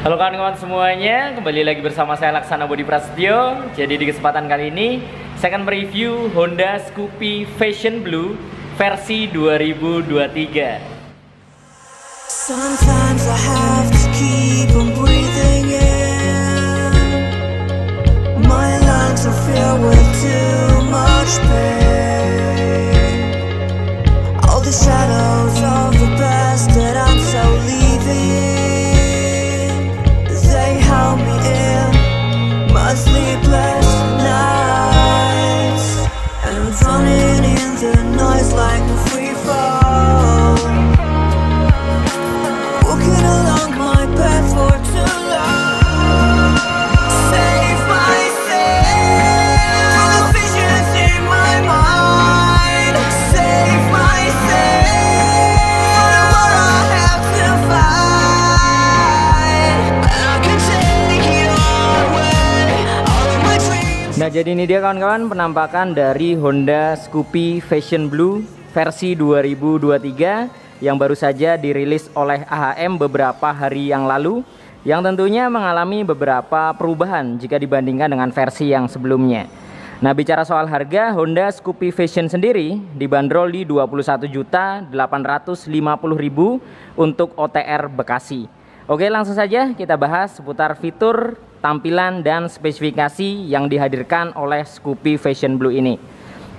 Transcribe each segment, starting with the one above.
Halo kawan-kawan semuanya, kembali lagi bersama saya Laksana Budi Prasetyo. Jadi di kesempatan kali ini saya akan mereview Honda Scoopy Fashion Blue versi 2023. Sometimes I have to keep on breathing in. My lungs are filled with too much pain. All the shadows of the past that I'm so leaving. Me in my sleepless nights, and I'm running in the noise like a free fall, walking along my path for too long. Save myself from the visions in my mind. Save myself from what I have to find. And I can Nah, jadi ini dia kawan-kawan penampakan dari Honda Scoopy Fashion Blue versi 2023 yang baru saja dirilis oleh AHM beberapa hari yang lalu, yang tentunya mengalami beberapa perubahan jika dibandingkan dengan versi yang sebelumnya. Nah, bicara soal harga, Honda Scoopy Fashion sendiri dibanderol di 21.850.000 untuk OTR Bekasi. Oke, langsung saja kita bahas seputar fitur, tampilan, dan spesifikasi yang dihadirkan oleh Scoopy Fashion Blue ini.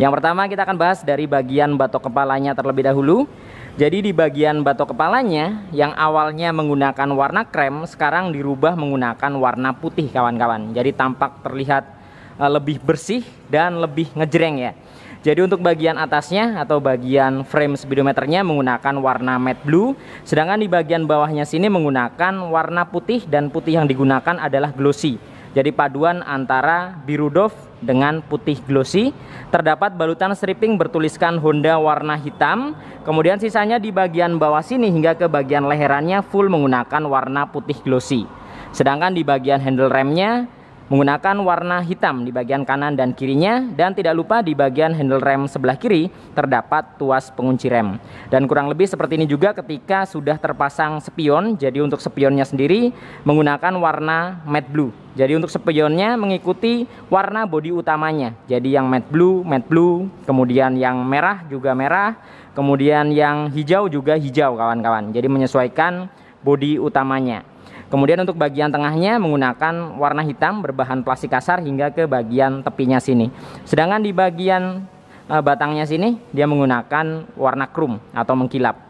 Yang pertama kita akan bahas dari bagian batok kepalanya terlebih dahulu. Jadi di bagian batok kepalanya yang awalnya menggunakan warna krem, sekarang dirubah menggunakan warna putih kawan-kawan. Jadi tampak terlihat lebih bersih dan lebih ngejreng ya. Jadi untuk bagian atasnya atau bagian frame speedometernya menggunakan warna matte blue, sedangkan di bagian bawahnya sini menggunakan warna putih, dan putih yang digunakan adalah glossy. Jadi paduan antara biru doff dengan putih glossy. Terdapat balutan stripping bertuliskan Honda warna hitam, kemudian sisanya di bagian bawah sini hingga ke bagian leherannya full menggunakan warna putih glossy. Sedangkan di bagian handle remnya menggunakan warna hitam di bagian kanan dan kirinya, dan tidak lupa di bagian handle rem sebelah kiri terdapat tuas pengunci rem. Dan kurang lebih seperti ini juga ketika sudah terpasang spion. Jadi untuk spionnya sendiri menggunakan warna matte blue. Jadi untuk spionnya mengikuti warna bodi utamanya. Jadi yang matte blue, kemudian yang merah juga merah, kemudian yang hijau juga hijau kawan-kawan. Jadi menyesuaikan bodi utamanya. Kemudian untuk bagian tengahnya menggunakan warna hitam berbahan plastik kasar hingga ke bagian tepinya sini. Sedangkan di bagian batangnya sini dia menggunakan warna chrome atau mengkilap.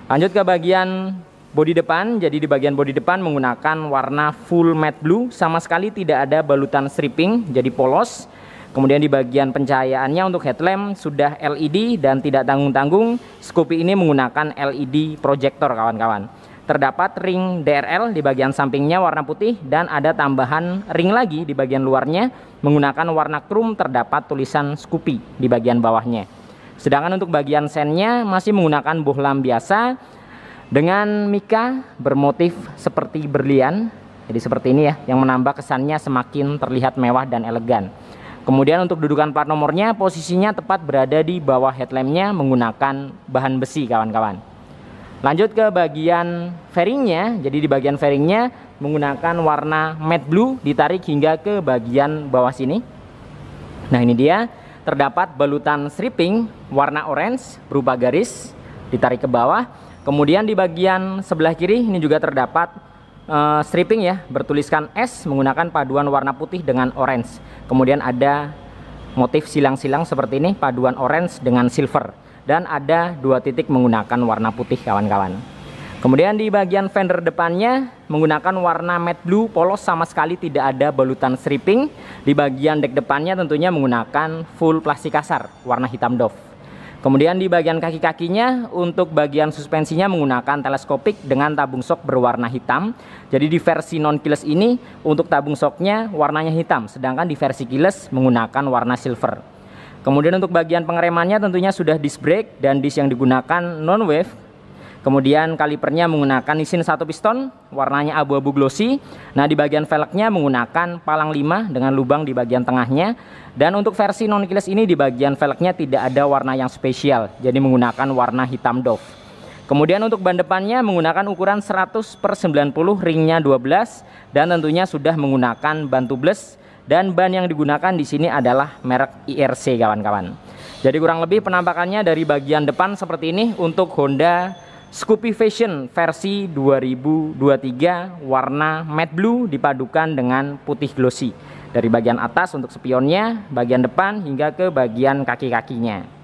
Lanjut ke bagian bodi depan. Jadi di bagian bodi depan menggunakan warna full matte blue, sama sekali tidak ada balutan stripping, jadi polos. Kemudian di bagian pencahayaannya untuk headlamp sudah LED dan tidak tanggung-tanggung. Scoopy ini menggunakan LED projector kawan-kawan. Terdapat ring DRL di bagian sampingnya warna putih, dan ada tambahan ring lagi di bagian luarnya menggunakan warna chrome, terdapat tulisan Scoopy di bagian bawahnya. Sedangkan untuk bagian sennya masih menggunakan bohlam biasa dengan mika bermotif seperti berlian. Jadi seperti ini ya, yang menambah kesannya semakin terlihat mewah dan elegan. Kemudian untuk dudukan plat nomornya posisinya tepat berada di bawah headlampnya menggunakan bahan besi kawan-kawan. Lanjut ke bagian fairingnya. Jadi di bagian fairingnya menggunakan warna matte blue ditarik hingga ke bagian bawah sini. Nah ini dia, terdapat balutan stripping warna orange berupa garis ditarik ke bawah. Kemudian di bagian sebelah kiri ini juga terdapat stripping ya, bertuliskan S menggunakan paduan warna putih dengan orange. Kemudian ada motif silang-silang seperti ini, paduan orange dengan silver. Dan ada dua titik menggunakan warna putih kawan-kawan. Kemudian di bagian fender depannya menggunakan warna matte blue polos, sama sekali tidak ada balutan stripping. Di bagian dek depannya tentunya menggunakan full plastik kasar warna hitam doff. Kemudian di bagian kaki-kakinya untuk bagian suspensinya menggunakan teleskopik dengan tabung sok berwarna hitam. Jadi di versi non keyless ini untuk tabung soknya warnanya hitam, sedangkan di versi keyless menggunakan warna silver. Kemudian untuk bagian pengeremannya tentunya sudah disc brake dan disc yang digunakan non wave. Kemudian kalipernya menggunakan isin 1 piston, warnanya abu-abu glossy. Nah di bagian velgnya menggunakan palang 5 dengan lubang di bagian tengahnya. Dan untuk versi non keyless ini di bagian velgnya tidak ada warna yang spesial, jadi menggunakan warna hitam doff. Kemudian untuk ban depannya menggunakan ukuran 100/90, ringnya 12, dan tentunya sudah menggunakan ban tubeless, dan ban yang digunakan di sini adalah merek IRC kawan-kawan. Jadi kurang lebih penampakannya dari bagian depan seperti ini untuk Honda Scoopy Vision versi 2023 warna matte blue dipadukan dengan putih glossy. Dari bagian atas untuk spionnya, bagian depan hingga ke bagian kaki-kakinya.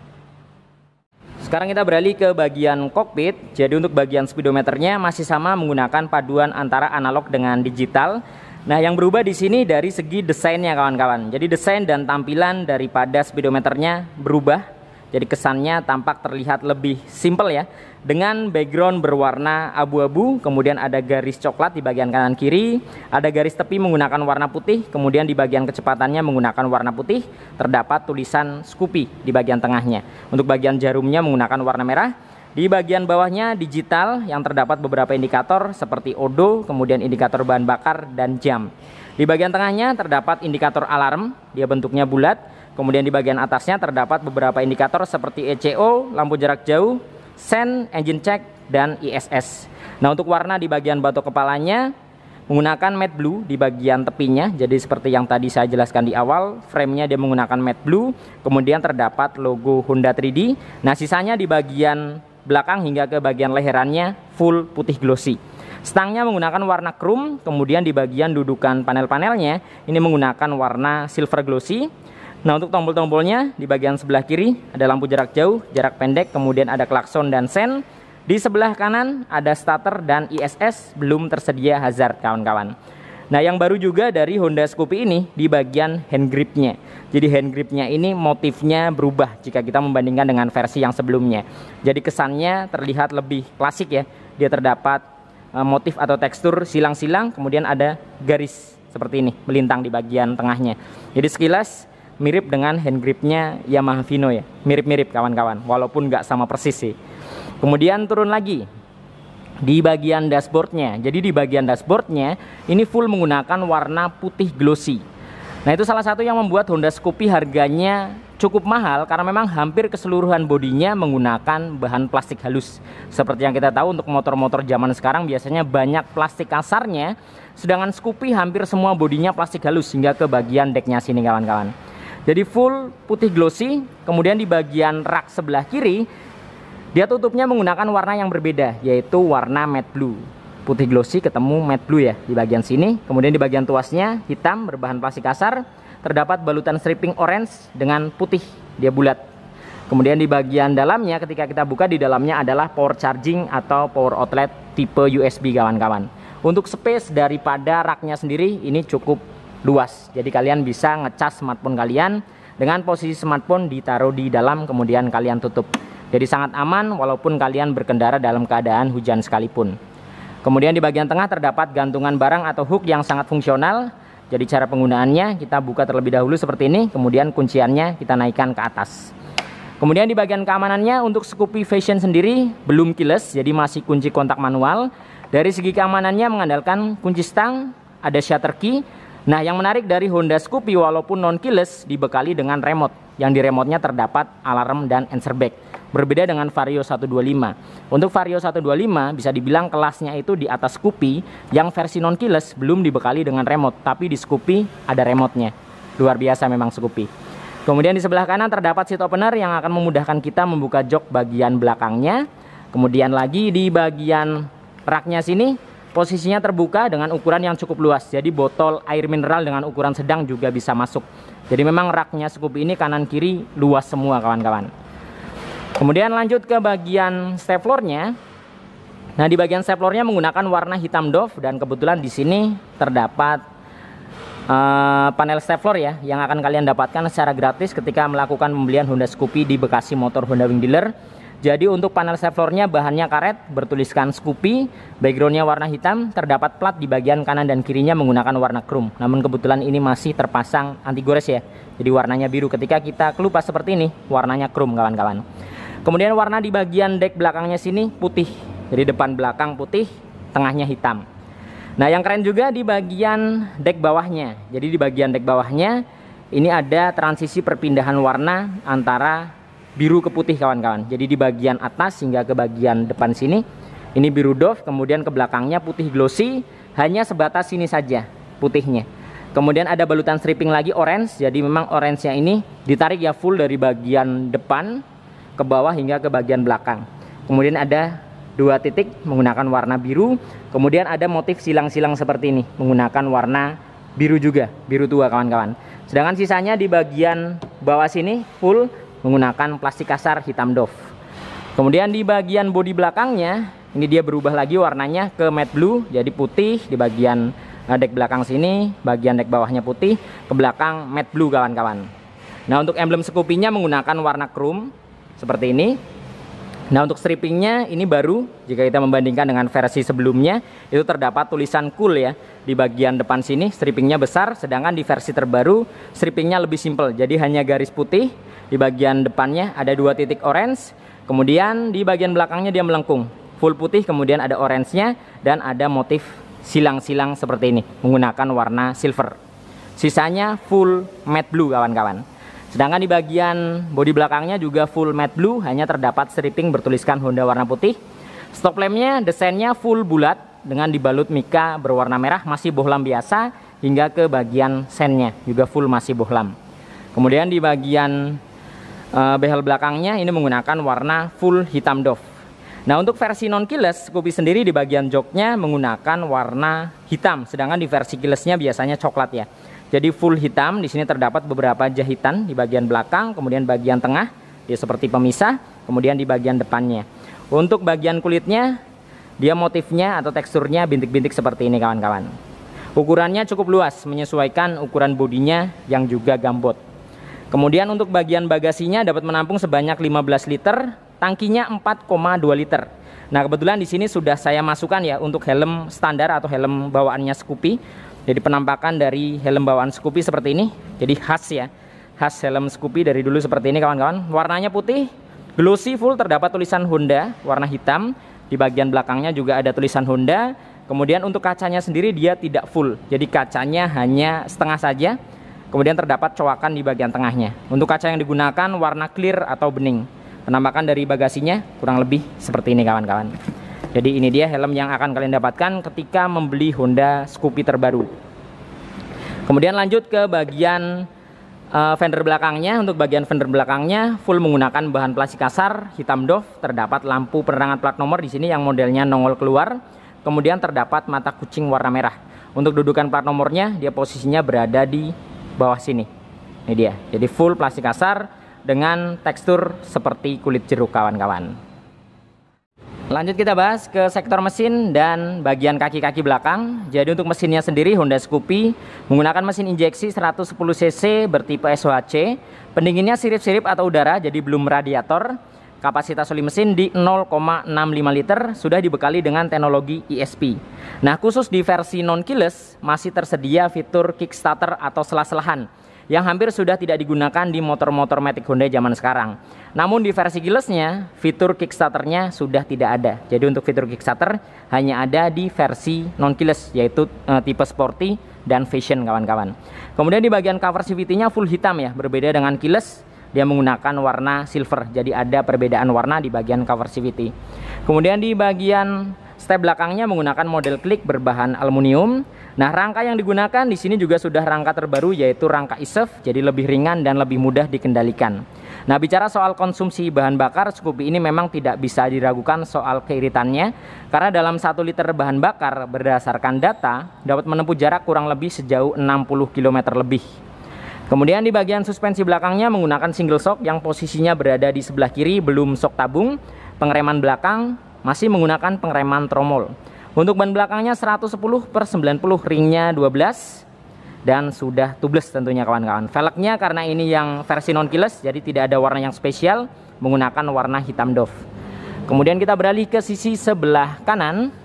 Sekarang kita beralih ke bagian kokpit. Jadi untuk bagian speedometernya masih sama menggunakan paduan antara analog dengan digital. Nah, yang berubah di sini dari segi desainnya kawan-kawan. Jadi desain dan tampilan daripada speedometernya berubah. Jadi kesannya tampak terlihat lebih simple ya. Dengan background berwarna abu-abu, kemudian ada garis coklat di bagian kanan kiri, ada garis tepi menggunakan warna putih, kemudian di bagian kecepatannya menggunakan warna putih, terdapat tulisan Scoopy di bagian tengahnya. Untuk bagian jarumnya menggunakan warna merah. Di bagian bawahnya digital yang terdapat beberapa indikator seperti odo, kemudian indikator bahan bakar dan jam. Di bagian tengahnya terdapat indikator alarm, dia bentuknya bulat. Kemudian di bagian atasnya terdapat beberapa indikator seperti ECO, lampu jarak jauh, sen, engine check, dan ISS. Nah, untuk warna di bagian batok kepalanya menggunakan matte blue di bagian tepinya. Jadi seperti yang tadi saya jelaskan di awal, framenya dia menggunakan matte blue. Kemudian terdapat logo Honda 3D. Nah, sisanya di bagian belakang hingga ke bagian leherannya full putih glossy. Stangnya menggunakan warna chrome. Kemudian di bagian dudukan panel-panelnya ini menggunakan warna silver glossy. Nah, untuk tombol-tombolnya di bagian sebelah kiri ada lampu jarak jauh, jarak pendek, kemudian ada klakson dan sen. Di sebelah kanan ada starter dan ISS, belum tersedia hazard kawan-kawan. Nah, yang baru juga dari Honda Scoopy ini di bagian hand gripnya. Jadi hand gripnya ini motifnya berubah jika kita membandingkan dengan versi yang sebelumnya. Jadi kesannya terlihat lebih klasik ya. Dia terdapat motif atau tekstur silang-silang, kemudian ada garis seperti ini melintang di bagian tengahnya. Jadi sekilas mirip dengan hand gripnya Yamaha Vino ya, mirip-mirip kawan-kawan, walaupun nggak sama persis sih. Kemudian turun lagi di bagian dashboardnya. Jadi di bagian dashboardnya ini full menggunakan warna putih glossy. Nah, itu salah satu yang membuat Honda Scoopy harganya cukup mahal karena memang hampir keseluruhan bodinya menggunakan bahan plastik halus. Seperti yang kita tahu untuk motor-motor zaman sekarang biasanya banyak plastik kasarnya, sedangkan Scoopy hampir semua bodinya plastik halus hingga ke bagian decknya sini kawan-kawan. Jadi full putih glossy. Kemudian di bagian rak sebelah kiri dia tutupnya menggunakan warna yang berbeda, yaitu warna matte blue. Putih glossy ketemu matte blue ya di bagian sini. Kemudian di bagian tuasnya hitam berbahan plastik kasar, terdapat balutan stripping orange dengan putih, dia bulat. Kemudian di bagian dalamnya ketika kita buka, di dalamnya adalah power charging atau power outlet tipe USB kawan-kawan. Untuk space daripada raknya sendiri ini cukup luas, jadi kalian bisa ngecas smartphone kalian dengan posisi smartphone ditaruh di dalam, kemudian kalian tutup. Jadi sangat aman walaupun kalian berkendara dalam keadaan hujan sekalipun. Kemudian di bagian tengah terdapat gantungan barang atau hook yang sangat fungsional. Jadi cara penggunaannya kita buka terlebih dahulu seperti ini, kemudian kunciannya kita naikkan ke atas. Kemudian di bagian keamanannya untuk Scoopy Vision sendiri belum keyless, jadi masih kunci kontak manual. Dari segi keamanannya mengandalkan kunci stang, ada shutter key. Nah, yang menarik dari Honda Scoopy walaupun non keyless dibekali dengan remote. Yang di remote-nya terdapat alarm dan answer back. Berbeda dengan Vario 125. Untuk Vario 125 bisa dibilang kelasnya itu di atas Scoopy, yang versi non keyless belum dibekali dengan remote, tapi di Scoopy ada remote-nya. Luar biasa memang Scoopy. Kemudian di sebelah kanan terdapat seat opener yang akan memudahkan kita membuka jok bagian belakangnya. Kemudian lagi di bagian raknya sini posisinya terbuka dengan ukuran yang cukup luas. Jadi botol air mineral dengan ukuran sedang juga bisa masuk. Jadi memang raknya Scoopy ini kanan kiri luas semua kawan-kawan. Kemudian lanjut ke bagian step floor-nya. Nah, di bagian step floor-nya menggunakan warna hitam doff, dan kebetulan di sini terdapat panel step floor ya yang akan kalian dapatkan secara gratis ketika melakukan pembelian Honda Scoopy di Bekasi Motor Honda Wing Dealer. Jadi untuk panel step floor-nya bahannya karet bertuliskan Scoopy, background-nya warna hitam, terdapat plat di bagian kanan dan kirinya menggunakan warna chrome. Namun kebetulan ini masih terpasang anti gores ya. Jadi warnanya biru, ketika kita kelupas seperti ini warnanya chrome kawan-kawan. Kemudian warna di bagian deck belakangnya sini putih. Jadi depan belakang putih, tengahnya hitam. Nah, yang keren juga di bagian deck bawahnya. Jadi di bagian deck bawahnya ini ada transisi perpindahan warna antara biru ke putih kawan-kawan. Jadi di bagian atas hingga ke bagian depan sini ini biru doff, kemudian ke belakangnya putih glossy, hanya sebatas sini saja putihnya. Kemudian ada balutan stripping lagi orange, jadi memang orange-nya ini ditarik ya full dari bagian depan ke bawah hingga ke bagian belakang. Kemudian ada 2 titik menggunakan warna biru, kemudian ada motif silang-silang seperti ini menggunakan warna biru juga, biru tua kawan-kawan. Sedangkan sisanya di bagian bawah sini full menggunakan plastik kasar hitam doff. Kemudian di bagian bodi belakangnya ini dia berubah lagi warnanya ke matte blue, jadi putih di bagian dek belakang sini, bagian dek bawahnya putih, ke belakang matte blue kawan-kawan. Nah untuk emblem Scoopy-nya menggunakan warna chrome seperti ini. Nah untuk strippingnya ini baru, jika kita membandingkan dengan versi sebelumnya itu terdapat tulisan cool ya di bagian depan sini, strippingnya besar, sedangkan di versi terbaru strippingnya lebih simple, jadi hanya garis putih. Di bagian depannya ada 2 titik orange, kemudian di bagian belakangnya dia melengkung full putih, kemudian ada orange-nya dan ada motif silang-silang seperti ini menggunakan warna silver. Sisanya full matte blue kawan-kawan. Sedangkan di bagian bodi belakangnya juga full matte blue, hanya terdapat stripping bertuliskan Honda warna putih. Stop lampnya desainnya full bulat dengan dibalut mika berwarna merah, masih bohlam biasa, hingga ke bagian sennya juga full masih bohlam. Kemudian di bagian behel belakangnya ini menggunakan warna full hitam doff. Nah untuk versi non keyless Scoopy sendiri di bagian joknya menggunakan warna hitam, sedangkan di versi keylessnya biasanya coklat ya. Jadi full hitam. Di sini terdapat beberapa jahitan di bagian belakang, kemudian bagian tengah dia seperti pemisah, kemudian di bagian depannya. Untuk bagian kulitnya dia motifnya atau teksturnya bintik-bintik seperti ini kawan-kawan. Ukurannya cukup luas menyesuaikan ukuran bodinya yang juga gambot. Kemudian untuk bagian bagasinya dapat menampung sebanyak 15 liter. Tangkinya 4,2 liter. Nah kebetulan di sini sudah saya masukkan ya untuk helm standar atau helm bawaannya Scoopy. Jadi penampakan dari helm bawaan Scoopy seperti ini. Jadi khas ya, khas helm Scoopy dari dulu seperti ini kawan-kawan. Warnanya putih, glossy full, terdapat tulisan Honda warna hitam. Di bagian belakangnya juga ada tulisan Honda. Kemudian untuk kacanya sendiri dia tidak full, jadi kacanya hanya setengah saja. Kemudian terdapat coakan di bagian tengahnya. Untuk kaca yang digunakan warna clear atau bening. Penampakan dari bagasinya kurang lebih seperti ini kawan-kawan. Jadi ini dia helm yang akan kalian dapatkan ketika membeli Honda Scoopy terbaru. Kemudian lanjut ke bagian fender belakangnya. Untuk bagian fender belakangnya full menggunakan bahan plastik kasar hitam doff. Terdapat lampu penerangan plat nomor di sini yang modelnya nongol keluar. Kemudian terdapat mata kucing warna merah. Untuk dudukan plat nomornya dia posisinya berada di bawah sini. Ini dia. Jadi full plastik kasar dengan tekstur seperti kulit jeruk kawan-kawan. Lanjut kita bahas ke sektor mesin dan bagian kaki-kaki belakang. Jadi untuk mesinnya sendiri Honda Scoopy menggunakan mesin injeksi 110 cc bertipe SOHC. Pendinginnya sirip-sirip atau udara, jadi belum radiator. Kapasitas oli mesin di 0,65 liter, sudah dibekali dengan teknologi ESP. Nah khusus di versi non keyless masih tersedia fitur kickstarter atau selah-selahan yang hampir sudah tidak digunakan di motor-motor Matic Honda zaman sekarang. Namun di versi keylessnya fitur kickstarternya sudah tidak ada. Jadi untuk fitur kickstarter hanya ada di versi non keyless, yaitu tipe sporty dan fashion kawan-kawan. Kemudian di bagian cover CVT-nya full hitam ya, berbeda dengan keyless dia menggunakan warna silver. Jadi ada perbedaan warna di bagian cover CVT. Kemudian di bagian step belakangnya menggunakan model klik berbahan aluminium. Nah, rangka yang digunakan di sini juga sudah rangka terbaru, yaitu rangka ISEF, jadi lebih ringan dan lebih mudah dikendalikan. Nah, bicara soal konsumsi bahan bakar, Scoopy ini memang tidak bisa diragukan soal keiritannya, karena dalam 1 liter bahan bakar berdasarkan data dapat menempuh jarak kurang lebih sejauh 60 km lebih. Kemudian di bagian suspensi belakangnya menggunakan single shock yang posisinya berada di sebelah kiri, belum shock tabung. Pengereman belakang masih menggunakan pengereman tromol. Untuk ban belakangnya 110/90, ringnya 12 dan sudah tubeless tentunya kawan-kawan. Velgnya karena ini yang versi non keyless jadi tidak ada warna yang spesial, menggunakan warna hitam doff. Kemudian kita beralih ke sisi sebelah kanan.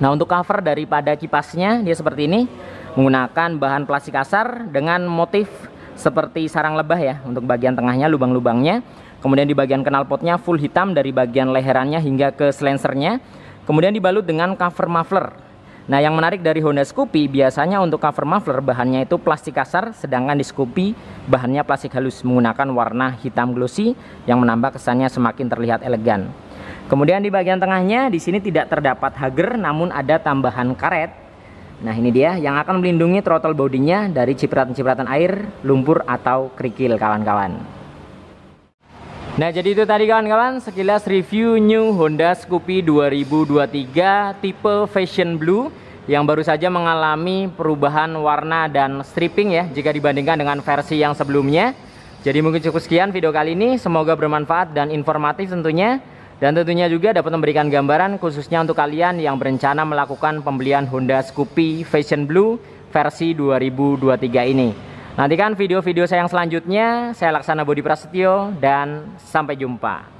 Nah untuk cover daripada kipasnya dia seperti ini, menggunakan bahan plastik kasar dengan motif seperti sarang lebah ya. Untuk bagian tengahnya lubang-lubangnya. Kemudian di bagian knalpotnya full hitam dari bagian leherannya hingga ke silencernya. Kemudian dibalut dengan cover muffler Nah, yang menarik dari Honda Scoopy, biasanya untuk cover muffler bahannya itu plastik kasar, sedangkan di Scoopy bahannya plastik halus menggunakan warna hitam glossy yang menambah kesannya semakin terlihat elegan. Kemudian di bagian tengahnya di sini tidak terdapat hager, namun ada tambahan karet. Nah, ini dia yang akan melindungi throttle bodinya dari cipratan-cipratan air, lumpur atau kerikil kawan-kawan. Nah, jadi itu tadi kawan-kawan sekilas review new Honda Scoopy 2023 tipe Fashion Blue yang baru saja mengalami perubahan warna dan stripping ya jika dibandingkan dengan versi yang sebelumnya. Jadi mungkin cukup sekian video kali ini, semoga bermanfaat dan informatif tentunya. Dan tentunya juga dapat memberikan gambaran khususnya untuk kalian yang berencana melakukan pembelian Honda Scoopy Fashion Blue versi 2023 ini. Nantikan video-video saya yang selanjutnya. Saya Laksana Bodi Prasetyo dan sampai jumpa.